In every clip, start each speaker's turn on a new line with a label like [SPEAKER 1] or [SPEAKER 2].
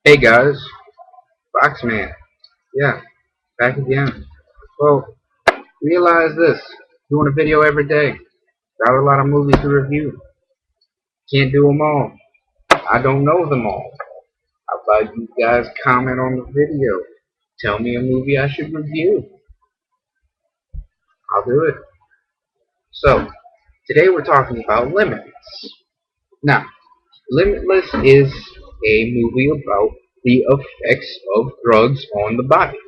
[SPEAKER 1] Hey guys, Boxman. Yeah, back again. Well, realize this. Doing a video every day. Got a lot of movies to review. Can't do them all. I don't know them all. How about you guys comment on the video? Tell me a movie I should review. I'll do it. So, today we're talking about Limitless. Now, Limitless is a movie about the effects of drugs on the body.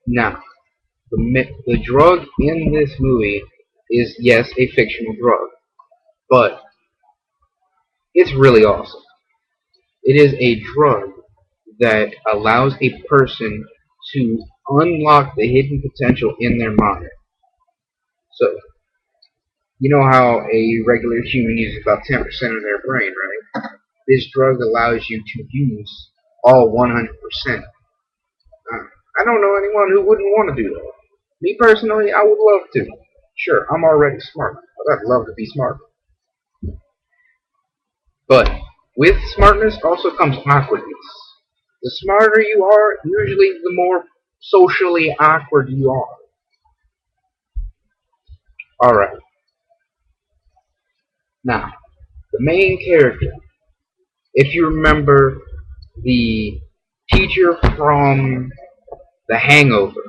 [SPEAKER 1] Now, the drug in this movie is, yes, a fictional drug, but it's really awesome. It is a drug that allows a person to unlock the hidden potential in their mind. So, you know how a regular human uses about 10% of their brain, right? This drug allows you to use all 100%. I don't know anyone who wouldn't want to do that. Me personally, I would love to. Sure, I'm already smart, but I'd love to be smart. But with smartness also comes awkwardness. The smarter you are, usually the more socially awkward you are. Alright, now, the main character. If you remember the teacher from The Hangover,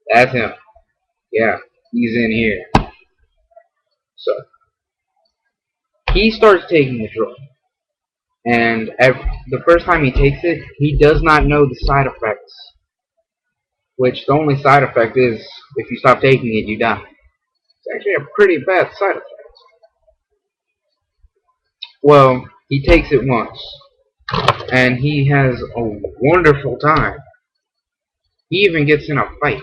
[SPEAKER 1] that's him. Yeah, he's in here. So, he starts taking the drug. And the first time he takes it, he does not know the side effects. Which the only side effect is if you stop taking it, you die. It's actually a pretty bad side effect. Well, he takes it once, and he has a wonderful time. He even gets in a fight,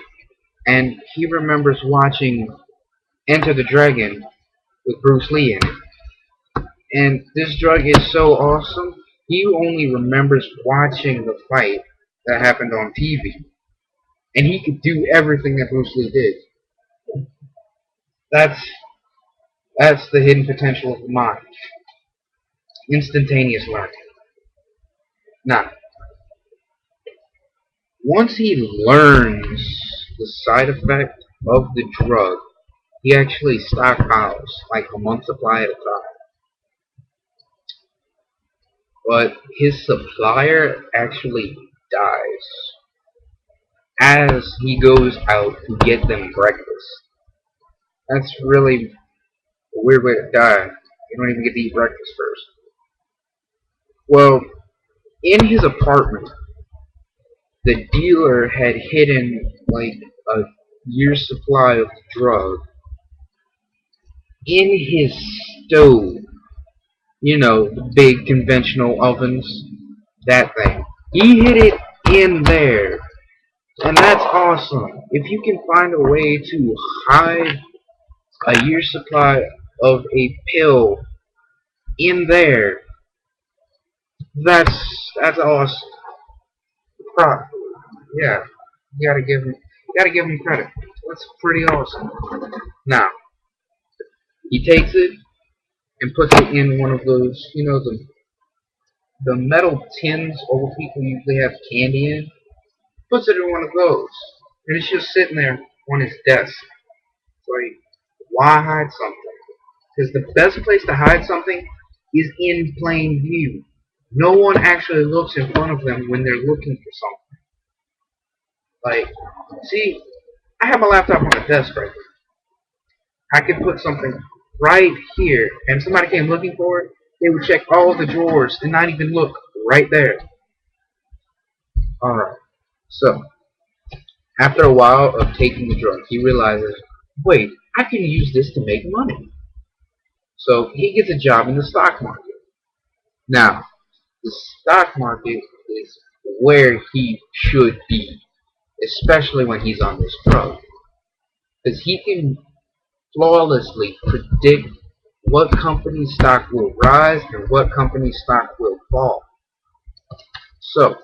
[SPEAKER 1] and he remembers watching Enter the Dragon with Bruce Lee in it. And this drug is so awesome, he only remembers watching the fight that happened on TV. And he could do everything that Bruce Lee did. That's that's the hidden potential of the mind. Instantaneous learning. Now, once he learns the side effect of the drug, he actually stockpiles like a month's supply at a time. But his supplier actually dies as he goes out to get them breakfast. That's really a weird way to die. You don't even get to eat breakfast first. Well, in his apartment, the dealer had hidden like a year's supply of the drug in his stove. You know, the big conventional ovens, that thing. He hid it in there. And that's awesome. If you can find a way to hide a year's supply of a pill in there, that's awesome. Prop. Yeah. You gotta give him credit. That's pretty awesome. Now, he takes it and puts it in one of those, the metal tins old people usually have candy in. Puts it in one of those, and it's just sitting there on his desk. It's like, why hide something? Because the best place to hide something is in plain view. No one actually looks in front of them when they're looking for something. Like, see, I have my laptop on the desk right here. I could put something right here, and if somebody came looking for it, they would check all the drawers and not even look right there. Alright, so after a while of taking the drug, he realizes, wait, I can use this to make money. So he gets a job in the stock market. Now, the stock market is where he should be, especially when he's on this drug. Because he can flawlessly predict what company's stock will rise and what company's stock will fall. So,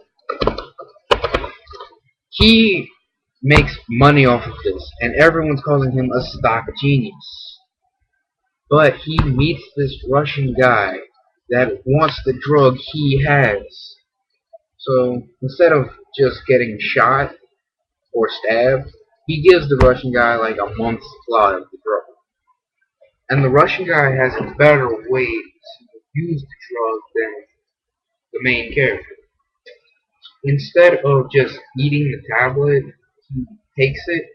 [SPEAKER 1] he makes money off of this, and everyone's calling him a stock genius. But he meets this Russian guy that wants the drug he has. So instead of just getting shot or stabbed, he gives the Russian guy like a month's supply of the drug. And the Russian guy has a better way to use the drug than the main character. Instead of just eating the tablet, he takes it,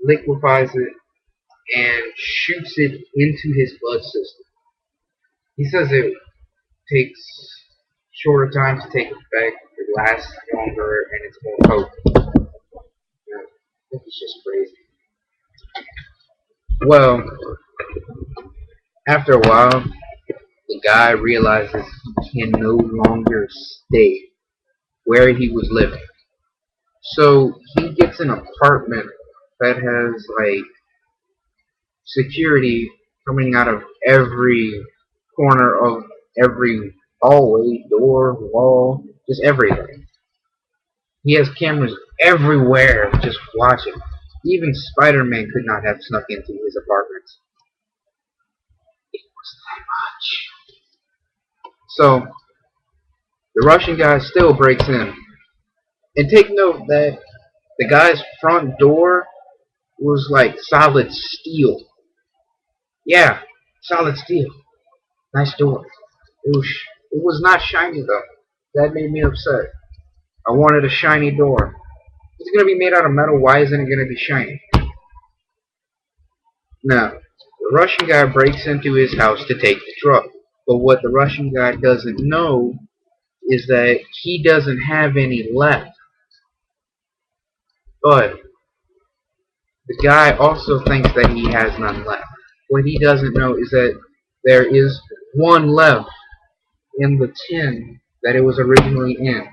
[SPEAKER 1] liquefies it, and shoots it into his blood system. He says it takes shorter time to take effect, it lasts longer, and it's more potent. Yeah, this is just crazy. Well, after a while, the guy realizes he can no longer stay where he was living. So he gets an apartment that has like security coming out of every corner of every hallway, door, wall, just everything. He has cameras everywhere just watching. Even Spider-Man could not have snuck into his apartment. It was that much. So the Russian guy still breaks in. And take note that the guy's front door was like solid steel. Yeah, solid steel. Nice door. It was not shiny though. That made me upset. I wanted a shiny door. If it's gonna be made out of metal, why isn't it gonna be shiny? Now, the Russian guy breaks into his house to take the truck. But what the Russian guy doesn't know is that he doesn't have any left. But the guy also thinks that he has none left. What he doesn't know is that there is one left in the tin that it was originally in.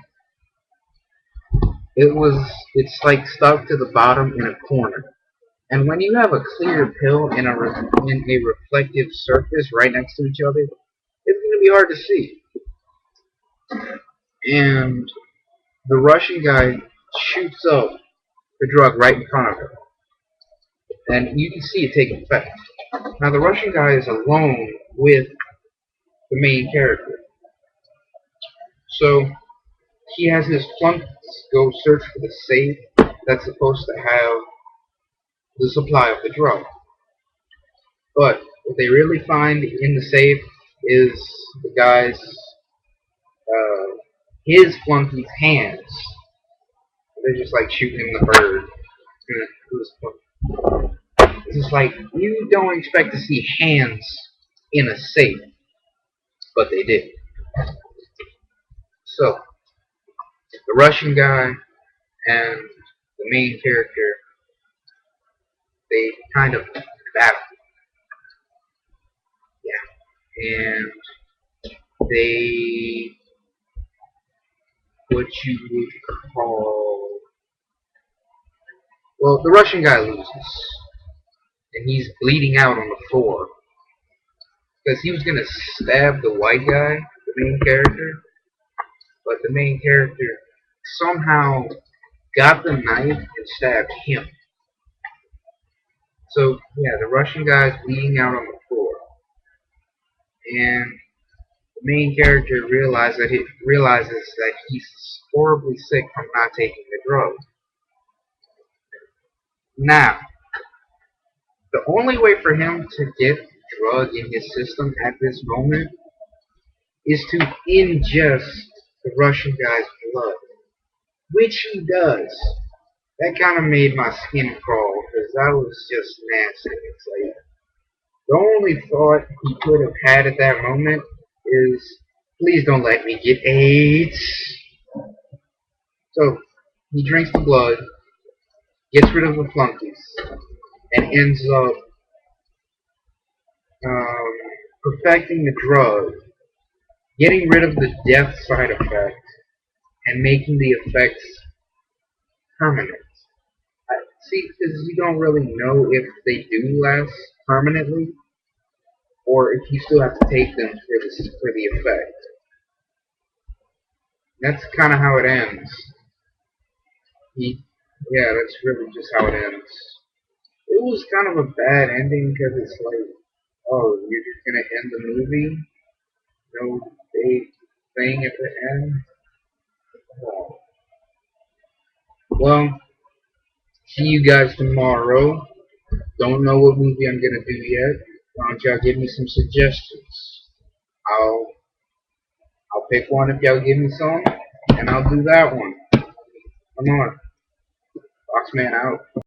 [SPEAKER 1] It's like stuck to the bottom in a corner. And when you have a clear pill in in a reflective surface right next to each other, it's going to be hard to see. And the Russian guy shoots up the drug right in front of him. And you can see it take effect. Now the Russian guy is alone with the main character. So he has his flunkies go search for the safe that's supposed to have the supply of the drug. But what they really find in the safe is the guy's, his flunkey's hands. They're just like shooting him the bird. It's just like, you don't expect to see hands in a safe, but they did. So, the Russian guy and the main character, they kind of battle. Yeah. And they, what you would call, well, the Russian guy loses. And he's bleeding out on the floor. Because he was going to stab the white guy, the main character, but the main character somehow got the knife and stabbed him. So, yeah, the Russian guy's bleeding out on the floor. And the main character realizes that he's horribly sick from not taking the drug. Now, the only way for him to get drug in his system at this moment is to ingest the Russian guy's blood, which he does. That kind of made my skin crawl because that was just nasty. It's like the only thought he could have had at that moment is, please don't let me get AIDS. So he drinks the blood, gets rid of the flunkies, and ends up perfecting the drug, getting rid of the death side effect, and making the effects permanent. See, because you don't really know if they do last permanently, or if you still have to take them for the effect. That's kind of how it ends. Yeah, that's really just how it ends. It was kind of a bad ending because it's like, oh, you're just gonna end the movie, no big thing at the end. Well, see you guys tomorrow. Don't know what movie I'm gonna do yet. Why don't y'all give me some suggestions? I'll I'll pick one if y'all give me some, and I'll do that one. Come on, Boxman out.